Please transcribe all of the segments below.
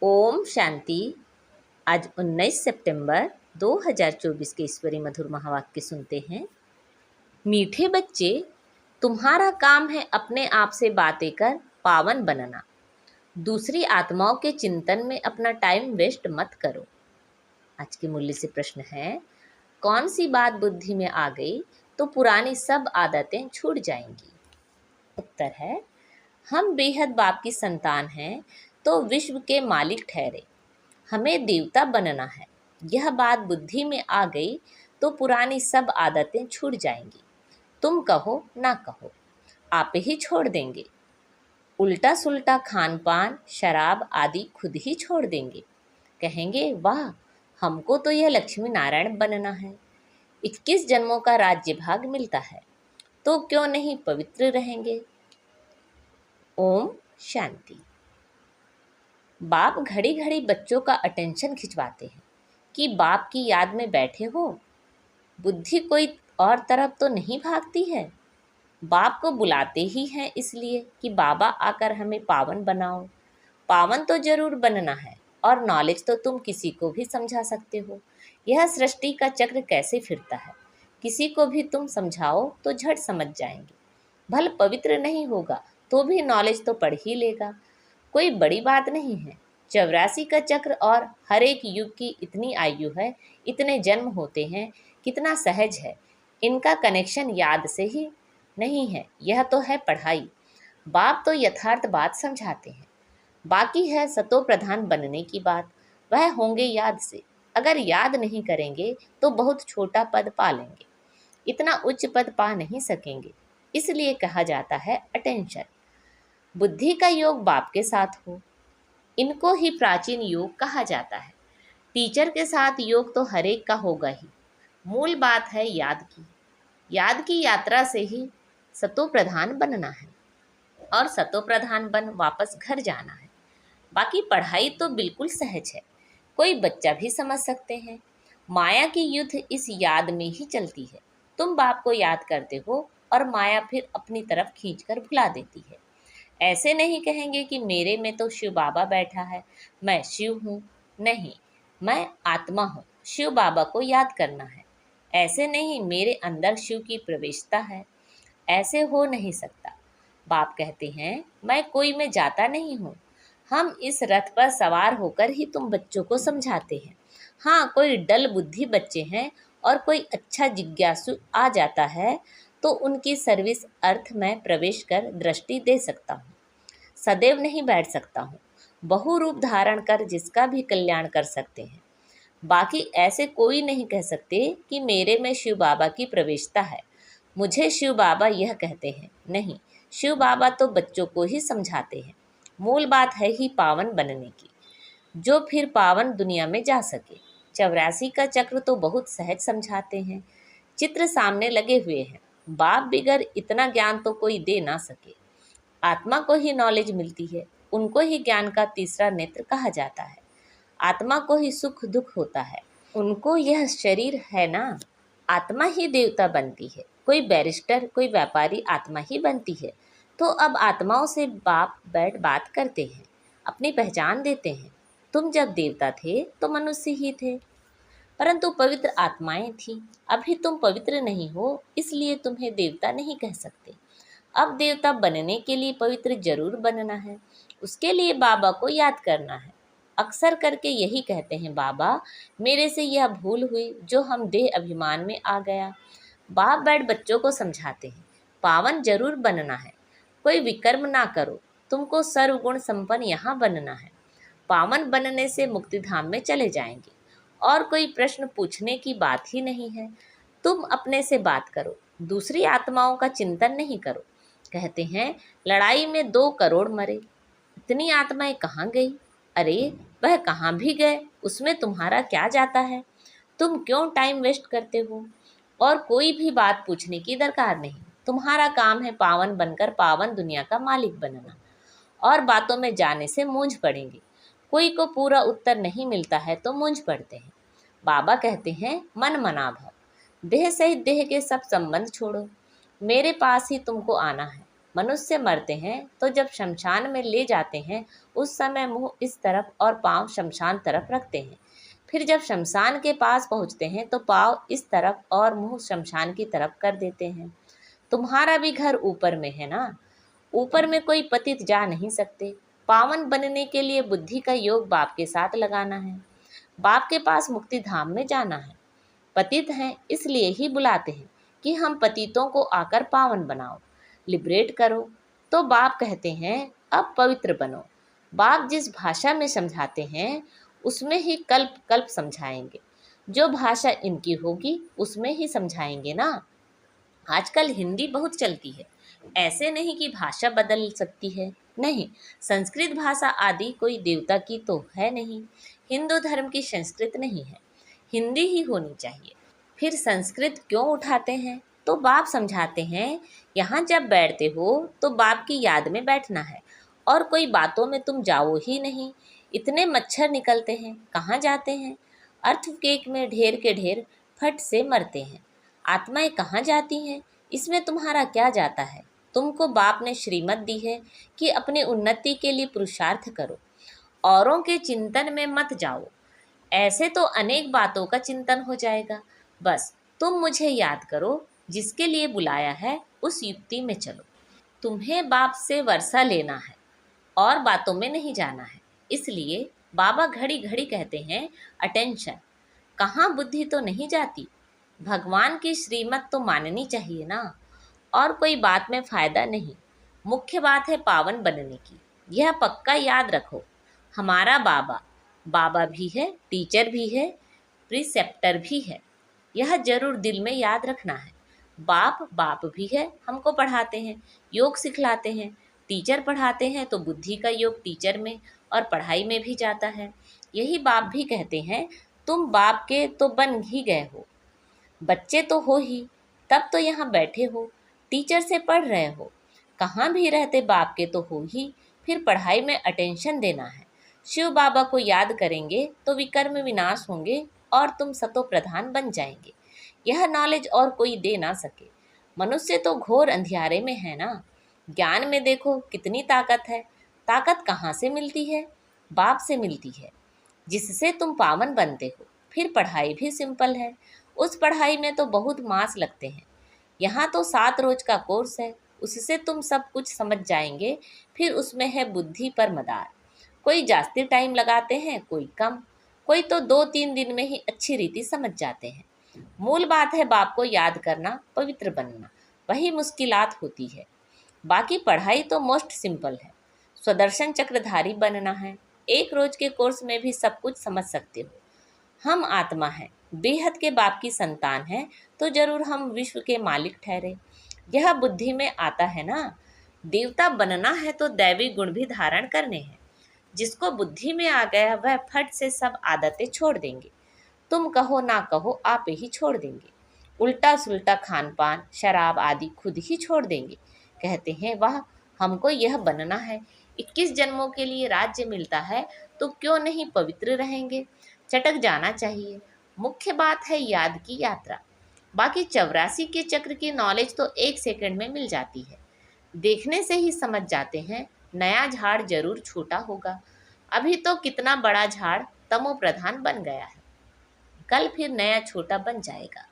ओम शांति। आज 19 सितंबर 2024 के ईश्वरी मधुर महावाक्य सुनते हैं। मीठे बच्चे, तुम्हारा काम है अपने आप से बातें कर पावन बनना। दूसरी आत्माओं के चिंतन में अपना टाइम वेस्ट मत करो। आज के मूल्य से प्रश्न है, कौन सी बात बुद्धि में आ गई तो पुरानी सब आदतें छूट जाएंगी। उत्तर है, हम बेहद बाप की संतान हैं तो विश्व के मालिक ठहरे। हमें देवता बनना है। यह बात बुद्धि में आ गई तो पुरानी सब आदतें छूट जाएंगी। तुम कहो ना कहो, आप ही छोड़ देंगे। उल्टा सुल्टा खान पान, शराब आदि खुद ही छोड़ देंगे। कहेंगे, वाह, हमको तो यह लक्ष्मी नारायण बनना है। 21 जन्मों का राज्य भाग मिलता है, तो क्यों नहीं पवित्र रहेंगे। ओम शांति। बाप घड़ी घड़ी बच्चों का अटेंशन खिंचवाते हैं कि बाप की याद में बैठे हो। बुद्धि कोई और तरफ तो नहीं भागती है। बाप को बुलाते ही हैं इसलिए कि बाबा आकर हमें पावन बनाओ। पावन तो जरूर बनना है और नॉलेज तो तुम किसी को भी समझा सकते हो। यह सृष्टि का चक्र कैसे फिरता है, किसी को भी तुम समझाओ तो झट समझ जाएंगे। भले पवित्र नहीं होगा तो भी नॉलेज तो पढ़ ही लेगा। कोई बड़ी बात नहीं है। 84 का चक्र और हर एक युग की इतनी आयु है, इतने जन्म होते हैं, कितना सहज है। इनका कनेक्शन याद से ही नहीं है, यह तो है पढ़ाई। बाप तो यथार्थ बात समझाते हैं। बाकी है सतो प्रधान बनने की बात, वह होंगे याद से। अगर याद नहीं करेंगे तो बहुत छोटा पद पा लेंगे, इतना उच्च पद पा नहीं सकेंगे। इसलिए कहा जाता है अटेंशन। बुद्धि का योग बाप के साथ हो, इनको ही प्राचीन योग कहा जाता है। टीचर के साथ योग तो हर एक का होगा ही। मूल बात है याद की। याद की यात्रा से ही सतो प्रधान बनना है और सतो प्रधान बन वापस घर जाना है। बाकी पढ़ाई तो बिल्कुल सहज है, कोई बच्चा भी समझ सकते हैं। माया की युद्ध इस याद में ही चलती है। तुम बाप को याद करते हो और माया फिर अपनी तरफ खींचकर भुला देती है। ऐसे नहीं कहेंगे कि मेरे में तो शिव बाबा बैठा है, मैं शिव हूँ। नहीं, मैं आत्मा हूँ, शिव बाबा को याद करना है। ऐसे नहीं, मेरे अंदर शिव की प्रवेशता है। ऐसे हो नहीं सकता। बाप कहते हैं, मैं कोई में जाता नहीं हूँ। हम इस रथ पर सवार होकर ही तुम बच्चों को समझाते हैं। हाँ, कोई डल बुद्धि बच्चे हैं और कोई अच्छा जिज्ञासु आ जाता है तो उनकी सर्विस अर्थ में प्रवेश कर दृष्टि दे सकता हूँ। सदैव नहीं बैठ सकता हूँ। बहुरूप धारण कर जिसका भी कल्याण कर सकते हैं। बाकी ऐसे कोई नहीं कह सकते कि मेरे में शिव बाबा की प्रवेशता है, मुझे शिव बाबा यह कहते हैं। नहीं, शिव बाबा तो बच्चों को ही समझाते हैं। मूल बात है ही पावन बनने की, जो फिर पावन दुनिया में जा सके। 84 का चक्र तो बहुत सहज समझाते हैं। चित्र सामने लगे हुए हैं। बाप बिगर इतना ज्ञान तो कोई दे ना सके। आत्मा को ही नॉलेज मिलती है, उनको ही ज्ञान का तीसरा नेत्र कहा जाता है। आत्मा को ही सुख दुख होता है, उनको यह शरीर है ना। आत्मा ही देवता बनती है। कोई बैरिस्टर, कोई व्यापारी आत्मा ही बनती है। तो अब आत्माओं से बाप बैठ बात करते हैं, अपनी पहचान देते हैं। तुम जब देवता थे तो मनुष्य ही थे, परंतु पवित्र आत्माएं थी। अभी तुम पवित्र नहीं हो, इसलिए तुम्हें देवता नहीं कह सकते। अब देवता बनने के लिए पवित्र जरूर बनना है। उसके लिए बाबा को याद करना है। अक्सर करके यही कहते हैं, बाबा मेरे से यह भूल हुई जो हम देह अभिमान में आ गया। बाप बैठ बच्चों को समझाते हैं, पावन जरूर बनना है। कोई विकर्म ना करो, तुमको सर्वगुण संपन्न यहाँ बनना है। पावन बनने से मुक्तिधाम में चले जाएंगे और कोई प्रश्न पूछने की बात ही नहीं है। तुम अपने से बात करो, दूसरी आत्माओं का चिंतन नहीं करो। कहते हैं, लड़ाई में 2 करोड़ मरे, इतनी आत्माएं कहाँ गई। अरे वह कहाँ भी गए, उसमें तुम्हारा क्या जाता है। तुम क्यों टाइम वेस्ट करते हो। और कोई भी बात पूछने की दरकार नहीं। तुम्हारा काम है पावन बनकर पावन दुनिया का मालिक बनना। और बातों में जाने से मूंझ पड़ेंगे। कोई को पूरा उत्तर नहीं मिलता है तो मूंझ पड़ते हैं। बाबा कहते हैं, मन मना भव। देह सहित देह के सब संबंध छोड़ो, मेरे पास ही तुमको आना है। मनुष्य मरते हैं तो जब शमशान में ले जाते हैं उस समय मुंह इस तरफ और पांव शमशान तरफ रखते हैं। फिर जब शमशान के पास पहुंचते हैं तो पाँव इस तरफ और मुंह शमशान की तरफ कर देते हैं। तुम्हारा भी घर ऊपर में है ना, ऊपर में कोई पतित जा नहीं सकते। पावन बनने के लिए बुद्धि का योग बाप के साथ लगाना है। बाप के पास मुक्ति धाम में जाना है। पतित हैं इसलिए ही बुलाते हैं कि हम पतितों को आकर पावन बनाओ, लिबरेट करो। तो बाप कहते हैं अब पवित्र बनो। बाप जिस भाषा में समझाते हैं उसमें ही कल्प कल्प समझाएंगे। जो भाषा इनकी होगी उसमें ही समझाएंगे ना। आजकल हिंदी बहुत चलती है, ऐसे नहीं कि भाषा बदल सकती है, नहीं। संस्कृत भाषा आदि कोई देवता की तो है नहीं, हिंदू धर्म की संस्कृत नहीं है, हिंदी ही होनी चाहिए। फिर संस्कृत क्यों उठाते हैं? तो बाप समझाते हैं यहाँ जब बैठते हो तो बाप की याद में बैठना है और कोई बातों में तुम जाओ ही नहीं। इतने मच्छर निकलते हैं, कहाँ जाते हैं? अर्थक्वेक में ढेर के ढेर फट से मरते हैं। आत्माएं कहाँ जाती हैं? इसमें तुम्हारा क्या जाता है? तुमको बाप ने श्रीमत दी है कि अपनी उन्नति के लिए पुरुषार्थ करो, औरों के चिंतन में मत जाओ। ऐसे तो अनेक बातों का चिंतन हो जाएगा। बस तुम मुझे याद करो, जिसके लिए बुलाया है उस युक्ति में चलो। तुम्हें बाप से वर्षा लेना है और बातों में नहीं जाना है। इसलिए बाबा घड़ी घड़ी कहते हैं अटेंशन। कहाँ बुद्धि तो नहीं जाती। भगवान की श्रीमत तो माननी चाहिए ना, और कोई बात में फ़ायदा नहीं। मुख्य बात है पावन बनने की। यह पक्का याद रखो, हमारा बाबा बाबा भी है, टीचर भी है, प्रिसेप्टर भी है। यह जरूर दिल में याद रखना है। बाप बाप भी है, हमको पढ़ाते हैं, योग सिखलाते हैं। टीचर पढ़ाते हैं तो बुद्धि का योग टीचर में और पढ़ाई में भी जाता है। यही बाप भी कहते हैं तुम बाप के तो बन ही गए हो, बच्चे तो हो ही, तब तो यहाँ बैठे हो, टीचर से पढ़ रहे हो। कहाँ भी रहते बाप के तो हो ही, फिर पढ़ाई में अटेंशन देना है। शिव बाबा को याद करेंगे तो विकर्म विनाश होंगे और तुम सतो प्रधान बन जाएंगे। यह नॉलेज और कोई दे ना सके। मनुष्य तो घोर अंधियारे में है ना। ज्ञान में देखो कितनी ताकत है। ताकत कहाँ से मिलती है? बाप से मिलती है, जिससे तुम पावन बनते हो। फिर पढ़ाई भी सिंपल है। उस पढ़ाई में तो बहुत मास लगते हैं। यहाँ तो 7 रोज का कोर्स है, उससे तुम सब कुछ समझ जाएंगे। फिर उसमें है बुद्धि पर मदार। कोई जास्ती टाइम लगाते हैं, कोई कम, कोई तो 2-3 दिन में ही अच्छी रीति समझ जाते हैं। मूल बात है बाप को याद करना, पवित्र बनना, वही मुश्किलात होती है। बाकी पढ़ाई तो मोस्ट सिंपल है। स्वदर्शन चक्रधारी बनना है। 1 रोज के कोर्स में भी सब कुछ समझ सकते हो। हम आत्मा हैं, बेहद के बाप की संतान हैं, तो जरूर हम विश्व के मालिक ठहरे। यह बुद्धि में आता है ना। देवता बनना है तो दैवी गुण भी धारण करने हैं। जिसको बुद्धि में आ गया वह फट से सब आदतें छोड़ देंगे। तुम कहो ना कहो आप ही छोड़ देंगे। उल्टा सुल्टा खान पान शराब आदि खुद ही छोड़ देंगे। कहते हैं वाह, हमको यह बनना है, 21 जन्मों के लिए राज्य मिलता है तो क्यों नहीं पवित्र रहेंगे। चटक जाना चाहिए। मुख्य बात है याद की यात्रा। बाकी 84 के चक्र की नॉलेज तो 1 सेकंड में मिल जाती है। देखने से ही समझ जाते हैं नया झाड़ जरूर छोटा होगा। अभी तो कितना बड़ा झाड़ तमो प्रधान बन गया है, कल फिर नया छोटा बन जाएगा।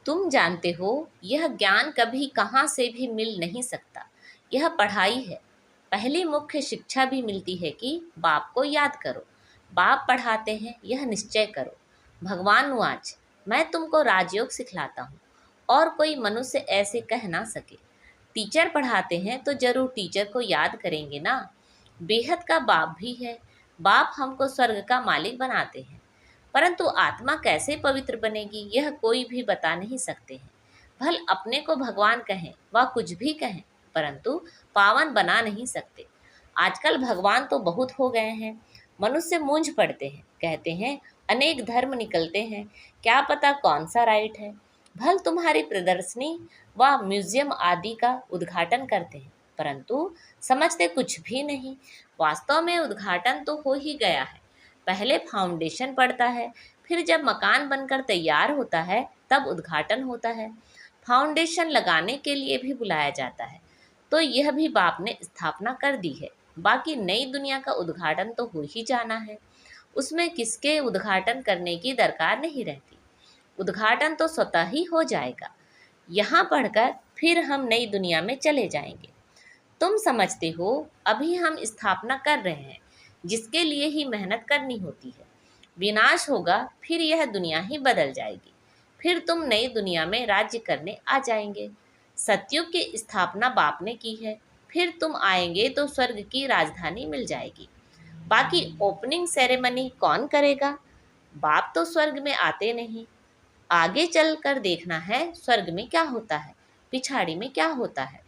तुम जानते हो यह ज्ञान कभी कहाँ से भी मिल नहीं सकता। यह पढ़ाई है। पहली मुख्य शिक्षा भी मिलती है कि बाप को याद करो। बाप पढ़ाते हैं यह निश्चय करो। भगवान वाच, मैं तुमको राजयोग सिखलाता हूँ और कोई मनुष्य ऐसे कह ना सके। टीचर पढ़ाते हैं तो जरूर टीचर को याद करेंगे ना। बेहद का बाप भी है। बाप हमको स्वर्ग का मालिक बनाते हैं, परंतु आत्मा कैसे पवित्र बनेगी यह कोई भी बता नहीं सकते हैं। भल अपने को भगवान कहें व कुछ भी कहें, परंतु पावन बना नहीं सकते। आजकल भगवान तो बहुत हो गए हैं। मनुष्य मूंझ पड़ते हैं, कहते हैं अनेक धर्म निकलते हैं, क्या पता कौन सा राइट है। भल तुम्हारी प्रदर्शनी व म्यूजियम आदि का उद्घाटन करते हैं, परंतु समझते कुछ भी नहीं। वास्तव में उद्घाटन तो हो ही गया है। पहले फाउंडेशन पड़ता है, फिर जब मकान बनकर तैयार होता है तब उद्घाटन होता है। फाउंडेशन लगाने के लिए भी बुलाया जाता है, तो यह भी बाप ने स्थापना कर दी है। बाकी नई दुनिया का उद्घाटन तो हो ही जाना है, उसमें किसके उद्घाटन करने की दरकार नहीं रहती। उद्घाटन तो स्वतः ही हो जाएगा। यहाँ पढ़कर फिर हम नई दुनिया में चले जाएंगे। तुम समझते हो, अभी हम स्थापना कर रहे हैं, जिसके लिए ही मेहनत करनी होती है। विनाश होगा, फिर यह दुनिया ही बदल जाएगी। फिर तुम नई दुनिया में राज्य करने आ जाएंगे। सतयुग की स्थापना बाप ने की है, फिर तुम आएंगे तो स्वर्ग की राजधानी मिल जाएगी। बाकी ओपनिंग सेरेमनी कौन करेगा? बाप तो स्वर्ग में आते नहीं। आगे चल कर देखना है स्वर्ग में क्या होता है, पिछाड़ी में क्या होता है।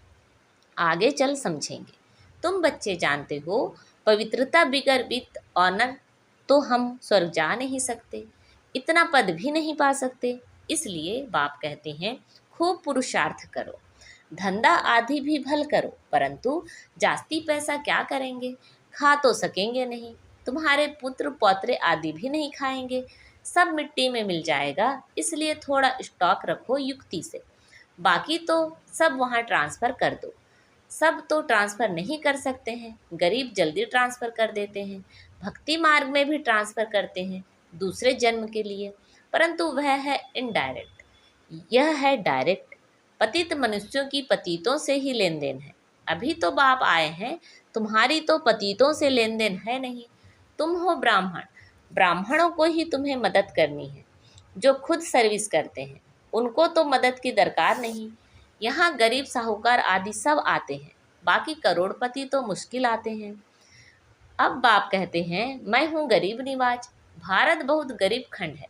आगे चल समझेंगे। तुम बच्चे जानते हो, पवित्रता बिगर विथ ऑनर तो हम स्वर्ग जा नहीं सकते, इतना पद भी नहीं पा सकते। इसलिए बाप कहते हैं, खूब पुरुषार्थ करो, धंधा आदि भी भल करो, परंतु जास्ती पैसा क्या करेंगे? खा तो सकेंगे नहीं, तुम्हारे पुत्र पौत्रे आदि भी नहीं खाएंगे, सब मिट्टी में मिल जाएगा। इसलिए थोड़ा स्टॉक रखो युक्ति से, बाकी तो सब वहाँ ट्रांसफ़र कर दो। सब तो ट्रांसफ़र नहीं कर सकते हैं, गरीब जल्दी ट्रांसफ़र कर देते हैं, भक्ति मार्ग में भी ट्रांसफ़र करते हैं दूसरे जन्म के लिए, परंतु वह है इनडायरेक्ट, यह है डायरेक्ट। पतित मनुष्यों की पतितों से ही लेन देन है। अभी तो बाप आए हैं, तुम्हारी तो पतितों से लेन देन है नहीं। तुम हो ब्राह्मण, ब्राह्मणों को ही तुम्हें मदद करनी है। जो खुद सर्विस करते हैं उनको तो मदद की दरकार नहीं। यहाँ गरीब साहूकार आदि सब आते हैं, बाकी करोड़पति तो मुश्किल आते हैं। अब बाप कहते हैं, मैं हूँ गरीब निवाज, भारत बहुत गरीब खंड है।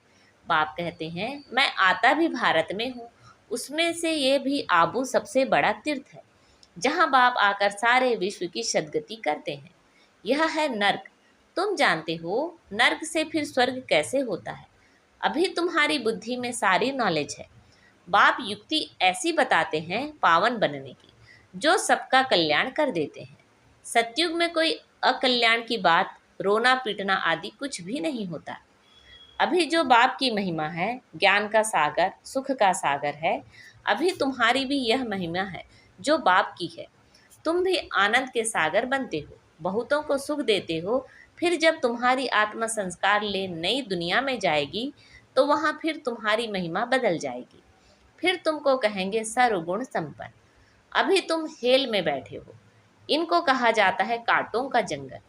बाप कहते हैं, मैं आता भी भारत में हूँ, उसमें से ये भी आबू सबसे बड़ा तीर्थ है, जहाँ बाप आकर सारे विश्व की सद्गति करते हैं। यह है नर्क। तुम जानते हो नर्क से फिर स्वर्ग कैसे होता है। अभी तुम्हारी बुद्धि में सारी नॉलेज है। बाप युक्ति ऐसी बताते हैं पावन बनने की, जो सबका कल्याण कर देते हैं। सतयुग में कोई अकल्याण की बात, रोना पीटना आदि कुछ भी नहीं होता। अभी जो बाप की महिमा है, ज्ञान का सागर, सुख का सागर है, अभी तुम्हारी भी यह महिमा है जो बाप की है। तुम भी आनंद के सागर बनते हो, बहुतों को सुख देते हो। फिर जब तुम्हारी आत्मा संस्कार ले नई दुनिया में जाएगी, तो वहाँ फिर तुम्हारी महिमा बदल जाएगी। फिर तुमको कहेंगे सर्वगुण संपन्न। अभी तुम हेल में बैठे हो, इनको कहा जाता है कांटों का जंगल।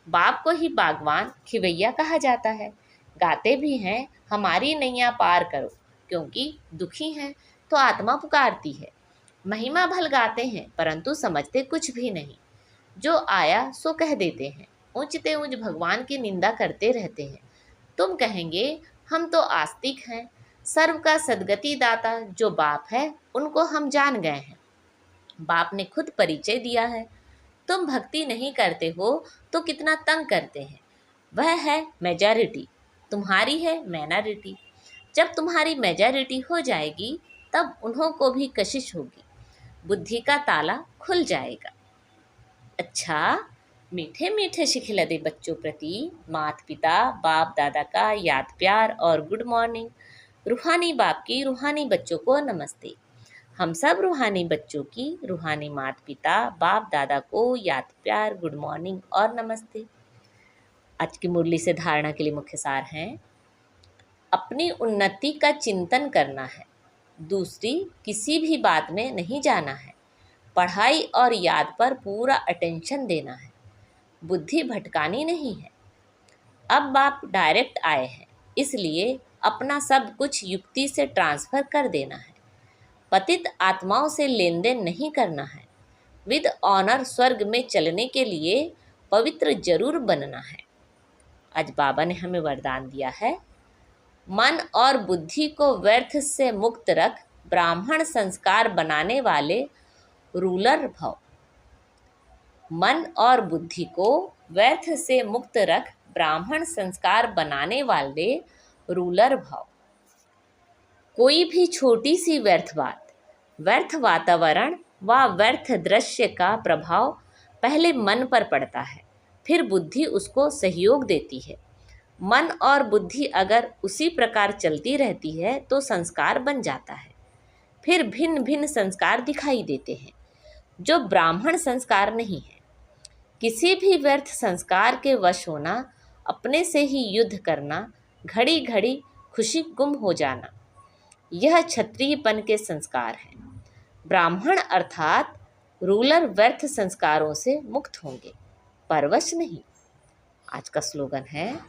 बाप को ही बागवान खिवैया कहा जाता है। गाते भी हैं, हमारी नैया पार करो, क्योंकि दुखी हैं तो आत्मा पुकारती है। महिमा भल गाते हैं, परंतु समझते कुछ भी नहीं। जो आया सो कह देते हैं, ऊंचते ऊंच भगवान की निंदा करते रहते हैं। तुम कहेंगे, हम तो आस्तिक हैं, सर्व का सद्गति दाता जो बाप है उनको हम जान गए हैं। बाप ने खुद परिचय दिया है। तुम भक्ति नहीं करते हो तो कितना तंग करते हैं। वह है मेजॉरिटी, तुम्हारी है माइनॉरिटी। जब तुम्हारी मेजॉरिटी हो जाएगी, तब उन्हों को भी कशिश होगी, बुद्धि का ताला खुल जाएगा। अच्छा, मीठे मीठे शिखिलते बच्चों प्रति माता पिता बाप दादा का याद प्यार और गुड मॉर्निंग। रूहानी बाप की रूहानी बच्चों को नमस्ते। हम सब रूहानी बच्चों की रूहानी माता पिता बाप दादा को याद प्यार, गुड मॉर्निंग और नमस्ते। आज की मुरली से धारणा के लिए मुख्य सार हैं, अपनी उन्नति का चिंतन करना है, दूसरी किसी भी बात में नहीं जाना है, पढ़ाई और याद पर पूरा अटेंशन देना है, बुद्धि भटकानी नहीं है। अब बाप डायरेक्ट आए हैं, इसलिए अपना सब कुछ युक्ति से ट्रांसफ़र कर देना है। पतित आत्माओं से लेन देन नहीं करना है। विद ऑनर स्वर्ग में चलने के लिए पवित्र जरूर बनना है। आज बाबा ने हमें वरदान दिया है, मन और बुद्धि को व्यर्थ से मुक्त रख, ब्राह्मण संस्कार बनाने वाले रूलर भव। मन और बुद्धि को व्यर्थ से मुक्त रख, ब्राह्मण संस्कार बनाने वाले रूलर भव। कोई भी छोटी सी व्यर्थ बात, व्यर्थ वातावरण व व्यर्थ दृश्य का प्रभाव पहले मन पर पड़ता है, फिर बुद्धि उसको सहयोग देती है। मन और बुद्धि अगर उसी प्रकार चलती रहती है तो संस्कार बन जाता है, फिर भिन्न भिन्न संस्कार दिखाई देते हैं। जो ब्राह्मण संस्कार नहीं है। किसी भी व्यर्थ संस्कार के वश होना, अपने से ही युद्ध करना, घड़ी घड़ी खुशी गुम हो जाना, यह क्षत्रियपन के संस्कार हैं। ब्राह्मण अर्थात रूलर व्यर्थ संस्कारों से मुक्त होंगे, परवश नहीं। आज का स्लोगन है,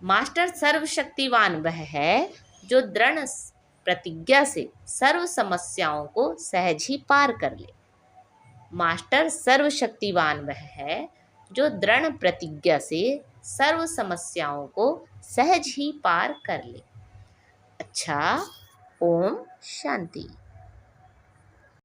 मास्टर सर्वशक्तिवान वह है जो दृढ़ प्रतिज्ञा से सर्व समस्याओं को सहज ही पार कर ले। मास्टर सर्वशक्तिवान वह है जो दृढ़ प्रतिज्ञा से सर्व समस्याओं को सहज ही पार कर ले। अच्छा, ओम शांति।